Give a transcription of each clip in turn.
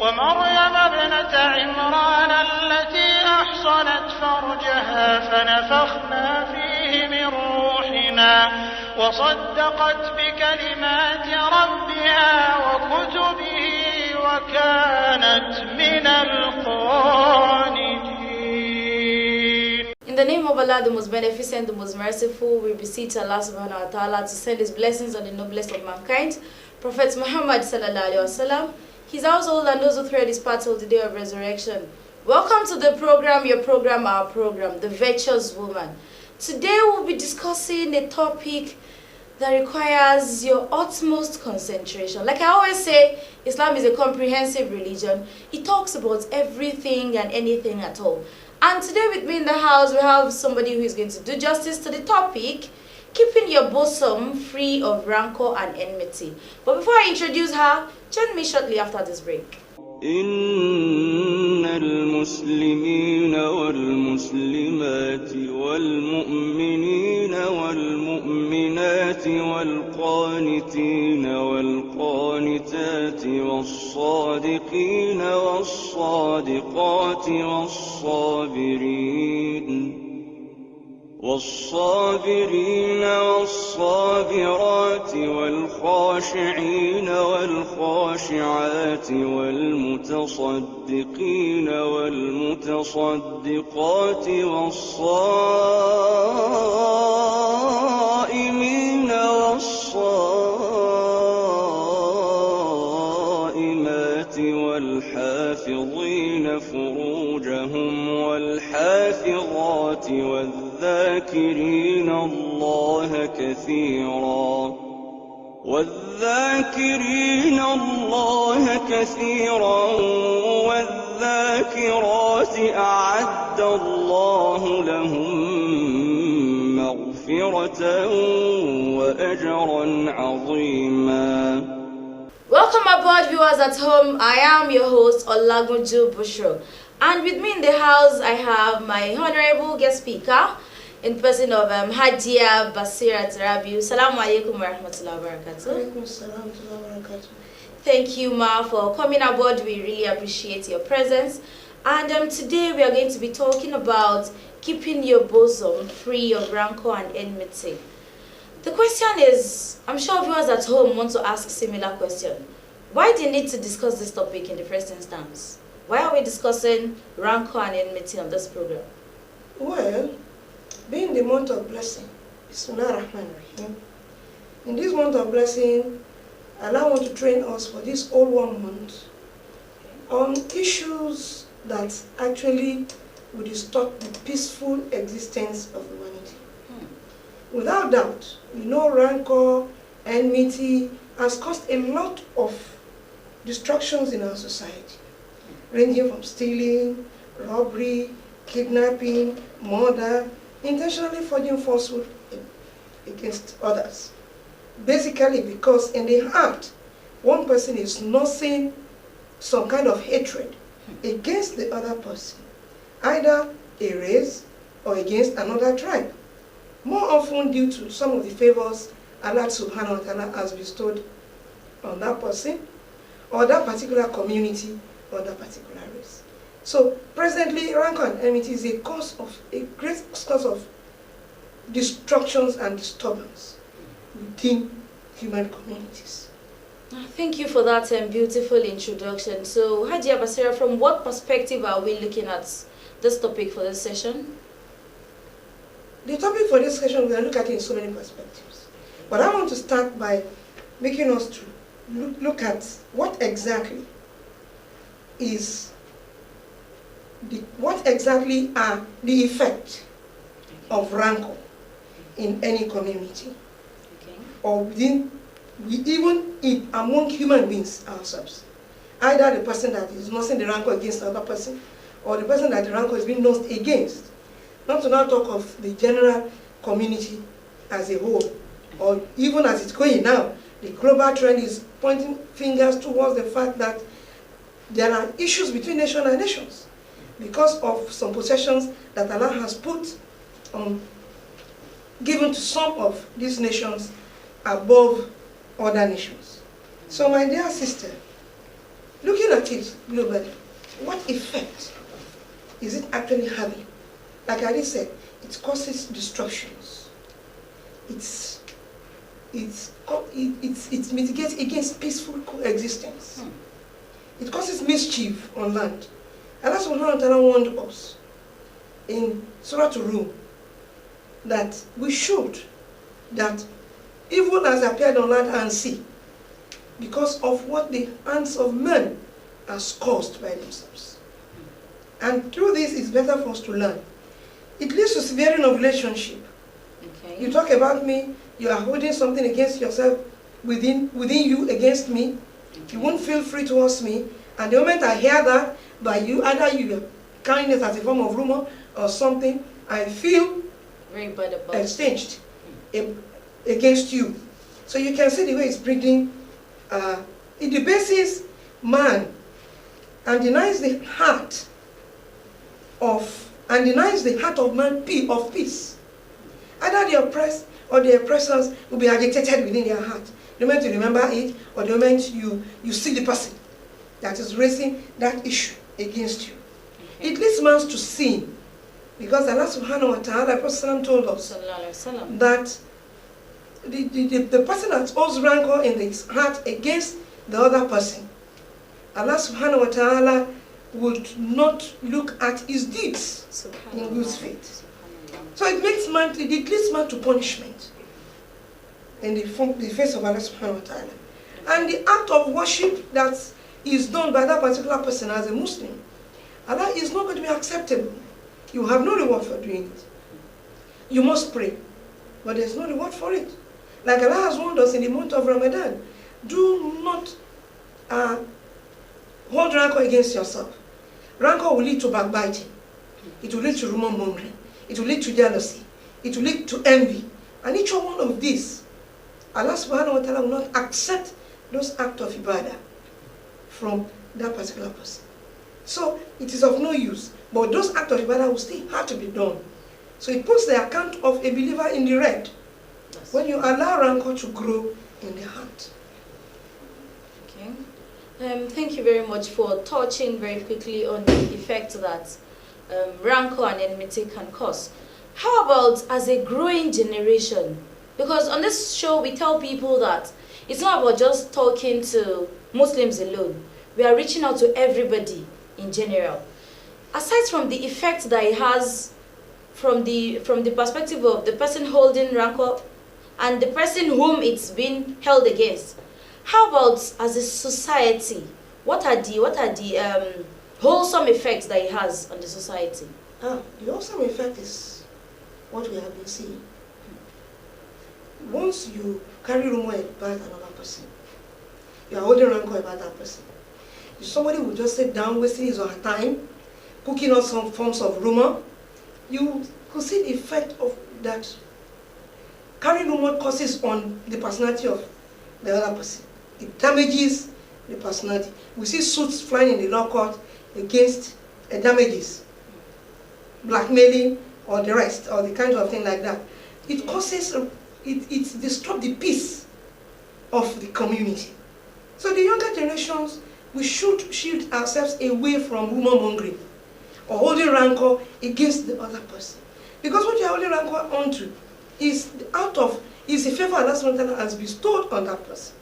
ومريم ابنة عمران التي أحصنت فرجها فنفخنا فيه من روحنا وصدقت بكلمات ربها وكتبه وكانت من القانتين. In the name of Allah, the most beneficent, the most merciful, we beseech Allah subhanahu wa ta'ala to send his blessings on the noblest of mankind, Prophet Muhammad sallallahu alaihi wasallam, his household and those who thread his path till the day of resurrection. Welcome to the program, your program, our program, The Virtuous Woman. Today we'll be discussing a topic that requires your utmost concentration. Like I always say, Islam is a comprehensive religion. It talks about everything and anything at all. And today with me in the house, we have somebody who is going to do justice to the topic, keeping your bosom free of rancor and enmity. But before I introduce her, join me shortly after this break. إن المسلمين والمسلمات والمؤمنين والمؤمنات والقانتين والقانتات والصادقين والصادقات والصابرين والصابرات والخاشعين والخاشعات والمتصدقين والمتصدقات والصائمين والصائمات والحافظين فروجهم والحافظات والذاكرين الله كثيرا والذاكرات أعد الله لهم مغفرة وأجرا عظيما. Welcome aboard, viewers at home. I am your host, Olagunju Bushro. And with me in the house, I have my honorable guest speaker, in person of Hajia Basira Rabiu. Salamu alaikum wa rahmatullahi wa barakatuh. Thank you, Ma, for coming aboard. We really appreciate your presence. And today we are going to be talking about keeping your bosom free of rancor and enmity. The question is, I'm sure viewers at home want to ask a similar question. Why do you need to discuss this topic in the first instance? Why are we discussing rancor and enmity on this program? Well, being the month of blessing, Bismillahirrahmanirrahim. In this month of blessing, Allah wants to train us for this whole 1 month on issues that actually will distort the peaceful existence of humanity. Without doubt, we know rancor, enmity has caused a lot of destructions in our society, ranging from stealing, robbery, kidnapping, murder, intentionally forging falsehood against others. Basically because in the heart, one person is nursing some kind of hatred against the other person, either a race or against another tribe, more often due to some of the favors Allah subhanahu wa ta'ala has bestowed on that person or that particular community or that particular race. So presently, rancor and enmity is a great cause of destructions and disturbance within human communities. Thank you for that beautiful introduction. So, Hajia Basira, from what perspective are we looking at this topic for this session? The topic for this session, we are looking at it in so many perspectives. But I want to start by making us to look at what exactly are the effect of rancor in any community, okay, or even among human beings ourselves. Either the person that is nursing the rancor against another person, or the person that the rancor is being nursed against. Not to now talk of the general community as a whole, or even as it's going now, the global trend is pointing fingers towards the fact that there are issues between nation and nations because of some possessions that Allah has put given to some of these nations above other nations. So my dear sister, looking at it globally, what effect is it actually having? Like I already said, it causes disruptions. It mitigates against peaceful coexistence. It causes mischief on land. And that's what Allah warned us in Surah Rum, that we should, that evil has appeared on land and sea because of what the hands of men has caused by themselves. And through this, it's better for us to learn. It leads to severing of relationship. Okay. You talk about me, you are holding something against yourself within you against me. You won't feel free towards me. And the moment I hear that by you, either you are carrying it as a form of rumor or something, I feel very bad about exchanged against you. So you can see the way it's bringing, it debases man and denies the heart of man of peace. Either the oppressed or the oppressors will be agitated within their heart. The moment you remember it, or the moment you see the person that is raising that issue against you. Okay. It leads man to sin. Because Allah subhanahu wa ta'ala, Prophet told us that the person that holds rancor in his heart against the other person, Allah subhanahu wa ta'ala would not look at his deeds in good faith. So it leads man to punishment in the face of Allah subhanahu wa ta'ala. And the act of worship that is done by that particular person as a Muslim, Allah is not going to be acceptable. You have no reward for doing it. You must pray, but there's no reward for it. Like Allah has warned us in the month of Ramadan, do not hold rancor against yourself. Rancor will lead to backbiting. It will lead to rumor mongering. It will lead to jealousy. It will lead to envy. And each one of these, Allah subhanahu wa ta'ala will not accept those acts of ibadah from that particular person. So it is of no use. But those acts of ibadah will still have to be done. So it puts the account of a believer in the red when you allow rancor to grow in the heart. Okay. Thank you very much for touching very quickly on the effect that rancor and enmity can cause. How about as a growing generation? Because on this show we tell people that it's not about just talking to Muslims alone. We are reaching out to everybody in general. Aside from the effect that it has from the perspective of the person holding rancor and the person whom it's been held against, how about as a society? What are the wholesome effects that it has on the society? The wholesome effect is what we have been seeing. Once you carry rumor about another person, you are holding rancor about that person. If somebody will just sit down wasting his or her time, cooking up some forms of rumor, you could see the effect of that carrying rumor causes on the personality of the other person. It damages the personality. We see suits flying in the law court against damages, blackmailing, or the rest, or the kind of thing like that. It causes, it disrupts the peace of the community. So the younger generations, we should shield ourselves away from rumor mongering or holding rancor against the other person. Because what you are holding rancor onto is a favor Allah has bestowed on that person.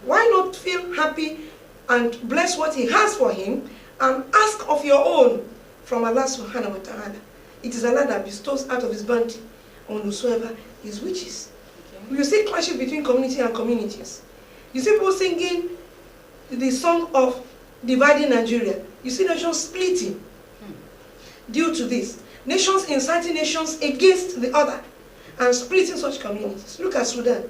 Why not feel happy and bless what He has for him and ask of your own from Allah subhanahu wa ta'ala? It is Allah that bestows out of His bounty on whosoever His wishes. Okay. You see clashes between community and communities. You see people singing the song of dividing Nigeria. You see nations splitting due to this. Nations inciting nations against the other and splitting such communities. Look at Sudan.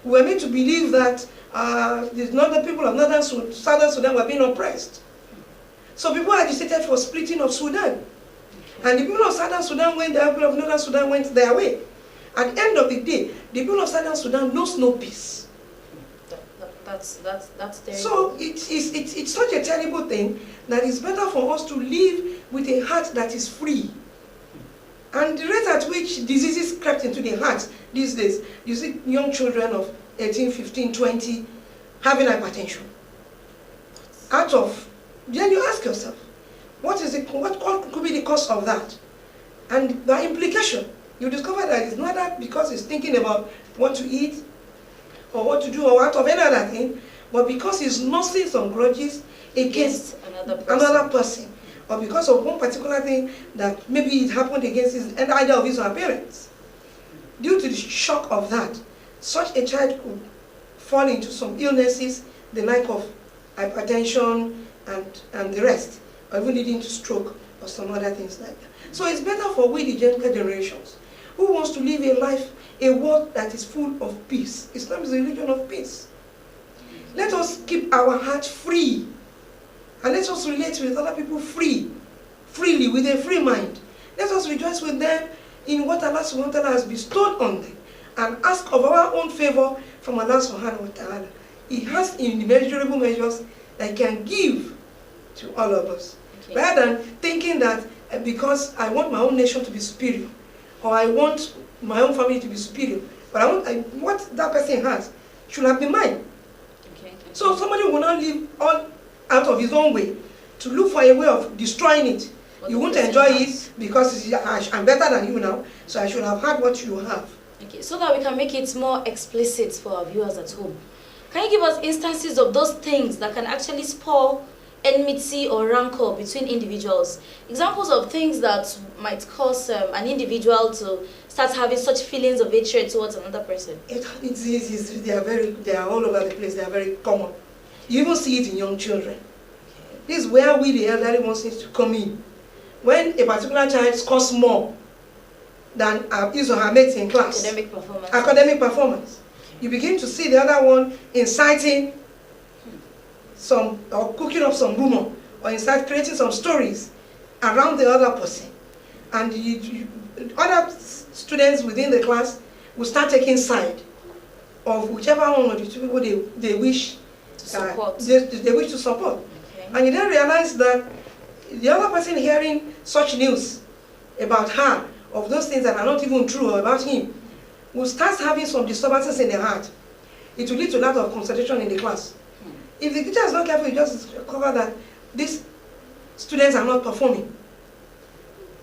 We were made to believe that the northern people of southern Sudan were being oppressed. So people agitated for splitting of Sudan. And the people of southern Sudan went their way, the people of northern Sudan went their way. At the end of the day, the people of southern Sudan knows no peace. That's terrible. So it's such a terrible thing that it's better for us to live with a heart that is free. And the rate at which diseases crept into the heart these days, you see young children of 18, 15, 20 having hypertension. then you ask yourself, what could be the cause of that? And by implication, you discover that it's not that because he's thinking about what to eat or what to do or out of any other thing, but because he's nursing some grudges against another person, or because of one particular thing that maybe it happened against either of his or her parents. Due to the shock of that, such a child could fall into some illnesses, the like of hypertension and the rest, or even leading to stroke or some other things like that. So it's better for we, the younger generations, who wants to live a life, a world that is full of peace. Islam is a religion of peace. Let us keep our heart free, and let us relate with other people freely, with a free mind. Let us rejoice with them in what Allah subhanahu wa ta'ala has bestowed on them, and ask of our own favor from Allah subhanahu wa ta'ala. He has immeasurable measures that can give to all of us. Okay. Rather than thinking that because I want my own nation to be superior, or I want my own family to be superior, but what that person has should have been mine. Okay. So somebody will not live all out of his own way to look for a way of destroying it. You won't enjoy it because I'm better than you now, so I should have had what you have. Okay, so that we can make it more explicit for our viewers at home. Can you give us instances of those things that can actually spur enmity or rancor between individuals? Examples of things that might cause an individual to start having such feelings of hatred towards another person. They are all over the place. They are very common. You even see it in young children. Okay. This is where we, the elderly ones, need to come in. When a particular child scores more than his or her mates in class, academic performance, you begin to see the other one inciting some, or cooking up some rumor, or creating some stories around the other person. And other students within the class will start taking side of whichever one of the two people they wish to support. They wish to support. Okay. And you then realize that the other person hearing such news about her, of those things that are not even true or about him, will start having some disturbances in their heart. It will lead to a lot of concentration in the class. If the teacher is not careful, you just discover that these students are not performing.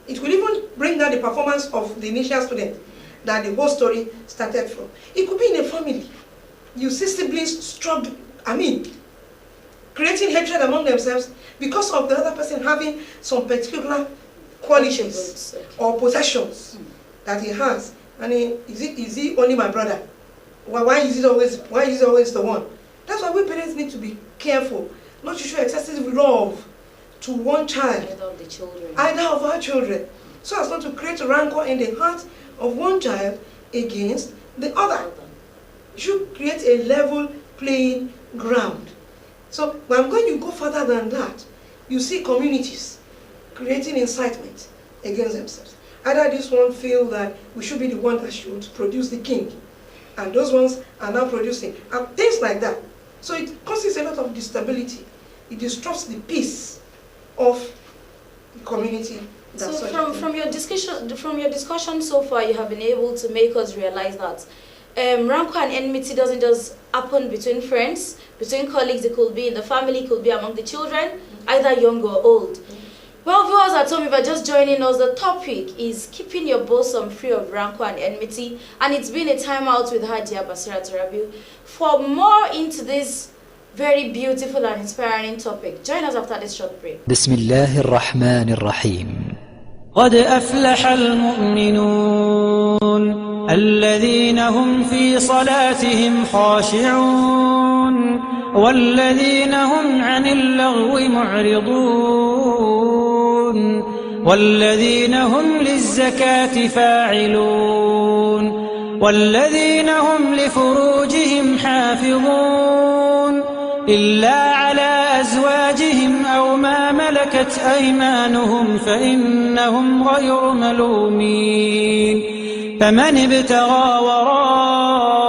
It will even bring down the performance of the initial student that the whole story started from. It could be in a family. You see siblings struggle, creating hatred among themselves because of the other person having some particular qualities or possessions that he has. And is he only my brother? Why is it always the one? That's why we parents need to be careful not to show excessive love to one child, either of our children, so as not to create a rancor in the heart of one child against the other. You should create a level playing ground. So when you go further than that, you see communities creating incitement against themselves. Either this one feel that we should be the one that should produce the king, and those ones are now producing, and things like that. So it causes a lot of instability. It disrupts the peace of the community. So from your discussion so far, you have been able to make us realize that rancor and enmity doesn't just happen between friends, between colleagues. It could be in the family, it could be among the children, either young or old. Well, viewers at home, if you're just joining us, the topic is keeping your bosom free of rancor and enmity, and it's been a time out with Hajia Basira Tarabiu. For more into this very beautiful and inspiring topic, join us after this short break. Bismillahir Rahmanir Rahim. قد أفلح المؤمنون الذين هم في صلاتهم خاشعون والذين هم عن اللغو معرضون والذين هم للزكاة فاعلون والذين هم لفروجهم حافظون إلا على أزواجهم أو ما ملكت أيمانهم فإنهم غير ملومين فمن ابتغى وراء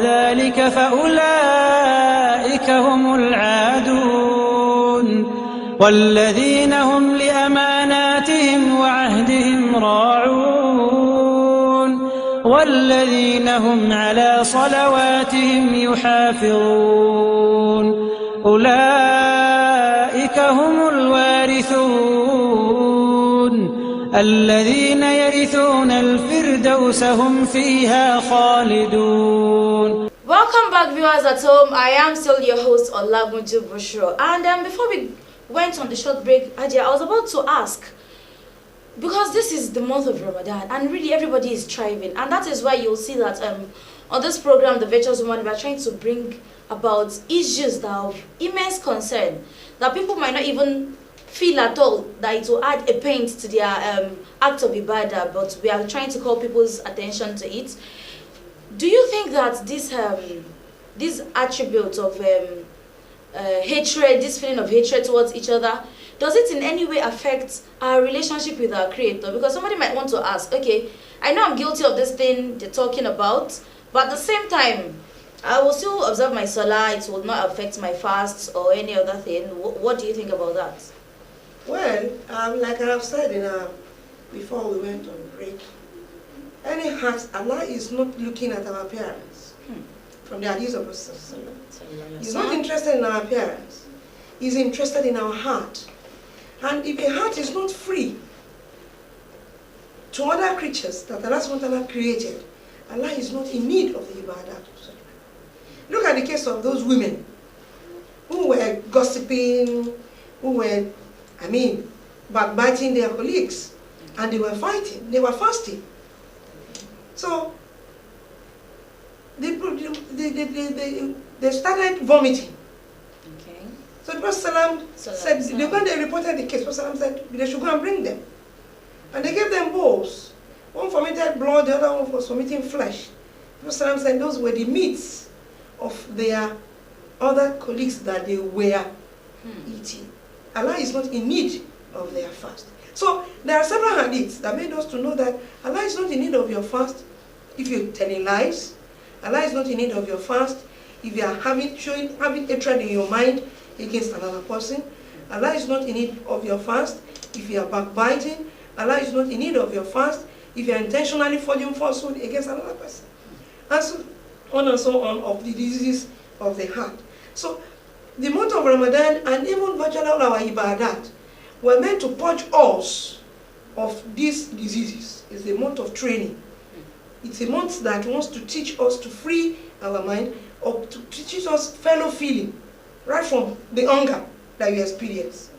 ذلك فأولئك هم العادون والذين هم لأماناتهم وعهدهم راعون والذين هم على صلواتهم يحافظون أولئك هم الوارثون الذين يرثون الفردوس هم فيها خالدون. Welcome back, viewers at home. I am still your host, Olagunju Bushro. And before we went on the short break, Adia, I was about to ask, because this is the month of Ramadan and really everybody is striving, and that is why you'll see that on this program, The Virtuous Woman, we are trying to bring about issues that are of immense concern, that people might not even feel at all that it will add a paint to their act of ibadah, but we are trying to call people's attention to it. Do you think that this attribute of hatred, this feeling of hatred towards each other, does it in any way affect our relationship with our Creator? Because somebody might want to ask, okay, I know I'm guilty of this thing they're talking about, but at the same time, I will still observe my salah, it will not affect my fasts or any other thing. What do you think about that? Well, like I have said before we went on break, any heart, Allah is not looking at our appearance. From the hadith of Rasulullah. He's not interested in our appearance. He's interested in our heart. And if a heart is not free to other creatures that Allah SWT created, Allah is not in need of the ibadah. Look at the case of those women who were gossiping, who were, backbiting their colleagues, and they were fighting, they were fasting. So, they started vomiting. Okay. So the Prophet said, when they reported the case, the Prophet said they should go and bring them. And they gave them bowls. One vomited blood, the other one was vomiting flesh. The Prophet said those were the meats of their other colleagues that they were eating. Allah is not in need of their fast. So there are several hadiths that made us to know that Allah is not in need of your fast if you're telling lies. Allah is not in need of your fast if you are having hatred in your mind against another person. Allah is not in need of your fast if you are backbiting. Allah is not in need of your fast if you are intentionally forging falsehood against another person. And so on and so on of the diseases of the heart. So the month of Ramadan and even virtually all our ibadat were meant to purge us of these diseases. It's a month of training. It's a month that wants to teach us to free our mind, or to teach us fellow feeling, right from the hunger that you experience.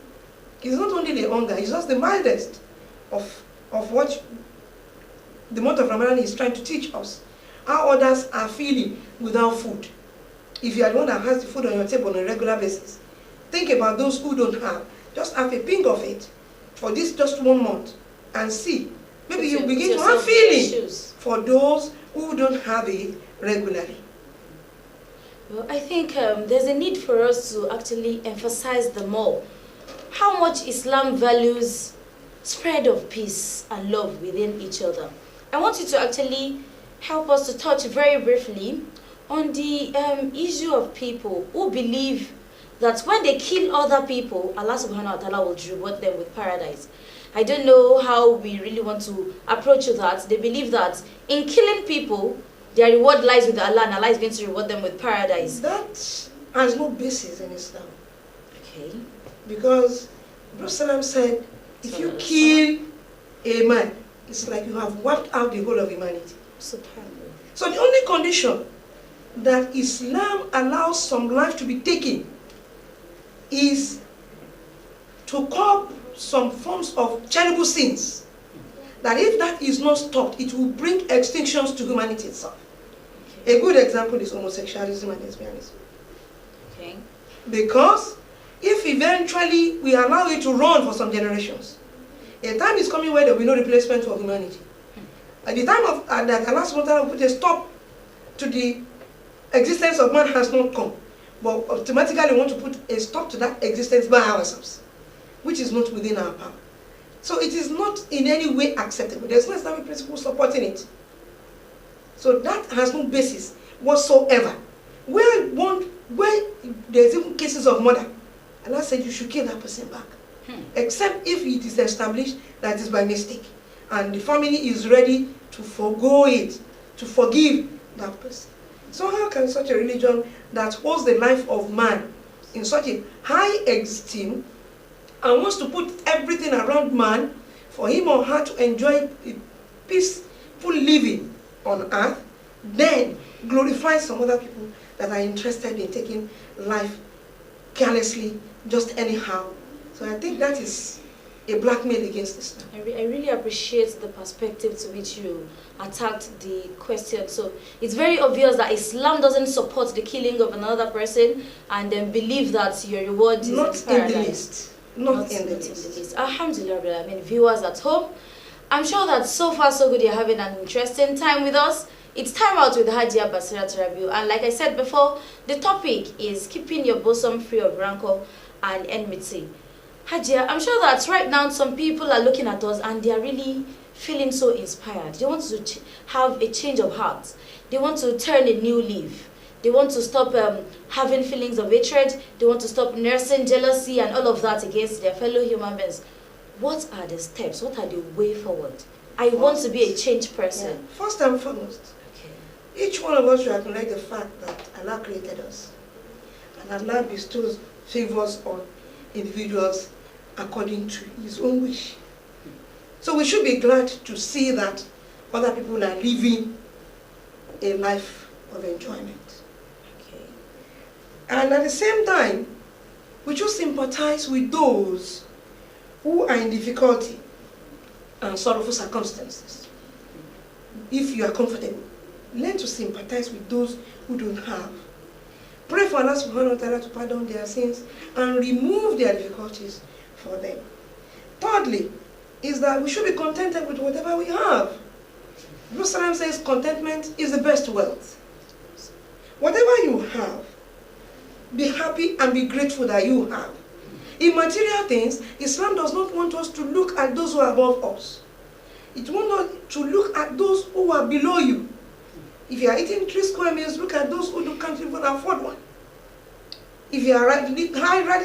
It's not only the hunger, it's just the mildest of what the month of Ramadan is trying to teach us. How others are feeling without food. If you are the one that has the food on your table on a regular basis, think about those who don't have. Just have a ping of it for this just 1 month and see. Maybe you begin to have feeling for those who don't have it regularly. Well, I think there's a need for us to actually emphasize the more how much Islam values spread of peace and love within each other. I want you to actually help us to touch very briefly on the issue of people who believe that when they kill other people, Allah subhanahu wa ta'ala will reward them with paradise. I don't know how we really want to approach that. They believe that in killing people, their reward lies with Allah and Allah is going to reward them with paradise. That has no basis in Islam. Okay. Because Prophet said, if you kill a man, it's like you have wiped out the whole of humanity. So the only condition that Islam allows some life to be taken is to curb some forms of terrible sins. That if that is not stopped, it will bring extinctions to humanity itself. A good example is homosexualism and lesbianism. Okay. Because if eventually we allow it to run for some generations, a time is coming where there will be no replacement for humanity. At the time of that Allah subhanahu wa ta'ala put a stop to the existence of man has not come. But automatically we want to put a stop to that existence by ourselves, which is not within our power. So it is not in any way acceptable. There's no Islamic principle supporting it. So that has no basis whatsoever. Where there's even cases of murder, Allah said you should kill that person back. Except if it is established that it is by mistake. And the family is ready to forgo it, to forgive that person. So how can such a religion that holds the life of man in such a high esteem and wants to put everything around man for him or her to enjoy a peaceful living on earth, then glorify some other people that are interested in taking life carelessly, just anyhow. So I think that is a blackmail against Islam. I really appreciate the perspective to which you attacked the question. So it's very obvious that Islam doesn't support the killing of another person and then believe that your reward is not in paradise. In the list. Not in the list. Alhamdulillah, I mean, viewers at home, I'm sure that so far so good, you're having an interesting time with us. It's time out with Hajia Basirat Rabiu, and like I said before, the topic is keeping your bosom free of rancor and enmity. Hajia, I'm sure that right now some people are looking at us and they are really feeling so inspired. They want to have a change of heart. They want to turn a new leaf. They want to stop having feelings of hatred. They want to stop nursing jealousy and all of that against their fellow human beings. What are the steps? What are the way forward? I want to be a changed person. Yeah. First and foremost, each one of us should acknowledge the fact that Allah created us. And Allah bestows favors on individuals according to His own wish. So we should be glad to see that other people are living a life of enjoyment. Okay. And at the same time, we should sympathize with those who are in difficulty and sorrowful circumstances. If you are comfortable, learn to sympathize with those who don't have. Pray for Allah subhanahu wa ta'ala to pardon their sins and remove their difficulties for them. Thirdly, is that we should be contented with whatever we have. Prophet says contentment is the best wealth. Whatever you have, be happy and be grateful that you have. In material things, Islam does not want us to look at those who are above us. It wants us to look at those who are below you. If you are eating 3 square meals, look at those who can't even afford one. If you are riding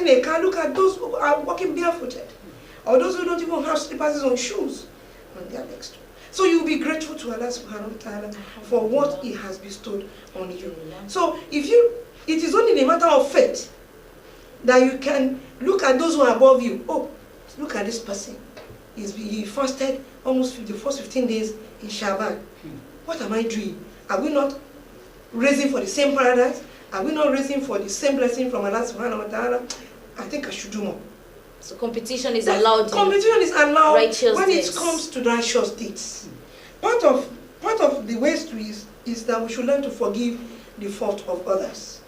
a car, look at those who are walking barefooted. Or those who don't even have slippers on shoes on their legs. So you will be grateful to Allah subhanahu wa ta'ala for what He has bestowed on you. So it is only in a matter of faith that you can look at those who are above you. Oh, look at this person. He fasted almost the first 15 days in Shaban. What am I doing? Are we not raising for the same paradise? Are we not raising for the same blessing from Allah subhanahu wa ta'ala? I think I should do more. So competition is allowed. Competition is allowed when deeds. it comes to righteous deeds. Part of the ways to is that we should learn to forgive the fault of others.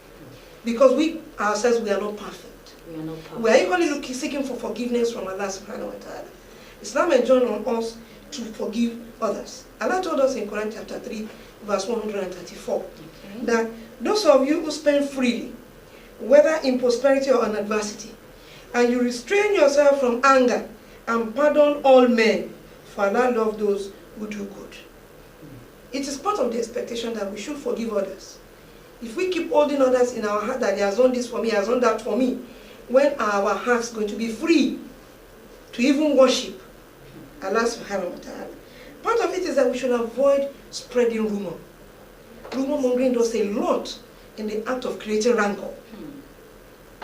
Because we ourselves, we are not perfect. We are equally seeking for forgiveness from Allah subhanahu wa ta'ala. Islam enjoins on us to forgive others. Allah told us in Quran chapter 3, verse 134, that those of you who spend freely, whether in prosperity or in adversity, and you restrain yourself from anger and pardon all men, for Allah loves those who do good. It is part of the expectation that we should forgive others. If we keep holding others in our heart that he has done this for me, he has done that for me, when are our hearts going to be free to even worship Allah subhanahu wa ta'ala? Part of it is that we should avoid spreading rumor. Rumor mongering does a lot in the act of creating rancor.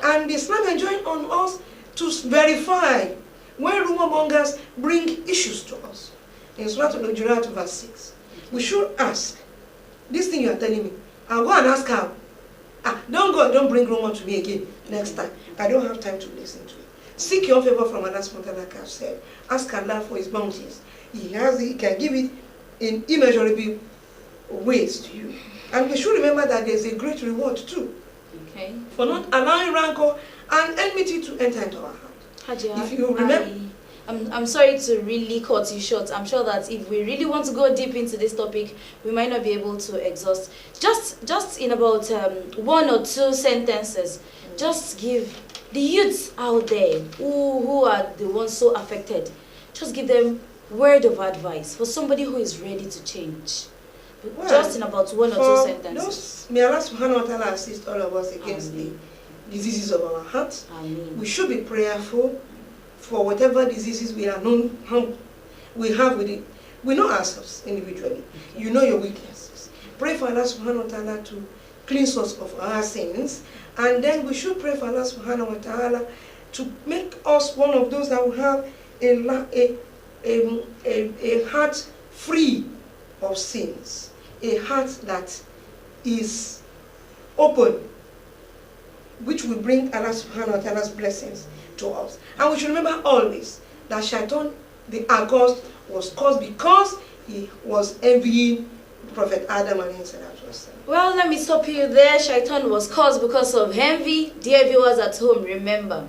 And Islam enjoins on us to verify when rumor mongers bring issues to us. In Surah Al-Hujurat verse 6, we should ask, this thing you are telling me, I'll go and ask her. Don't bring rumor to me again next time. I don't have time to listen to it. Seek your favor from Allah subhanahu wa ta'ala, like I've said. Ask Allah for His bounties. He can give it in immeasurable ways to you. And we should remember that there's a great reward too. Okay. For not allowing rancor and enmity to enter into our heart. Hajia, if you remember, I'm sorry to really cut you short. I'm sure that if we really want to go deep into this topic, we might not be able to exhaust. Just in about 1 or 2 sentences, just give the youths out there who are the ones so affected, just give them word of advice for somebody who is ready to change. Well, just in about 1 or 2 sentences. May Allah subhanahu wa ta'ala assist all of us against the diseases of our hearts. We should be prayerful for whatever diseases we have with it. We know ourselves individually. Okay. You know your weaknesses. Pray for Allah subhanahu wa ta'ala to cleanse us of our sins. And then we should pray for Allah subhanahu wa ta'ala to make us one of those that will have a heart free of sins, a heart that is open, which will bring Allah subhanahu wa ta'ala's blessings to us. And we should remember always that Shaitan, the accursed, was caused because he was envying Prophet Adam alayhi salatu wasalam. Well, let me stop you there. Shaitan was caused because of envy. Dear viewers at home, remember,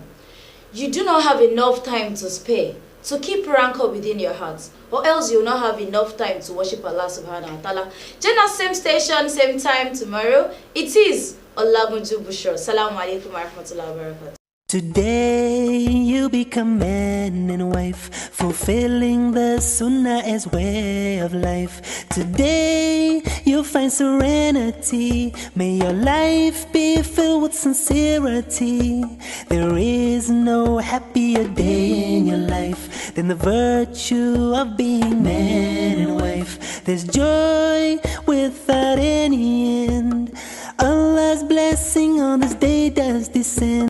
you do not have enough time to spare. So keep rancor within your hearts, or else you will not have enough time to worship Allah subhanahu wa ta'ala. Join us same station, same time tomorrow. It is Olagunju Bushra. Assalamu alaikum wa rahmatullahi wa barakatuh. Today you become man and wife, fulfilling the sunnah as way of life. Today you'll find serenity. May your life be filled with sincerity. There is no happier day in your life than the virtue of being man and wife. There's joy without any end. Allah's blessing on this day does descend.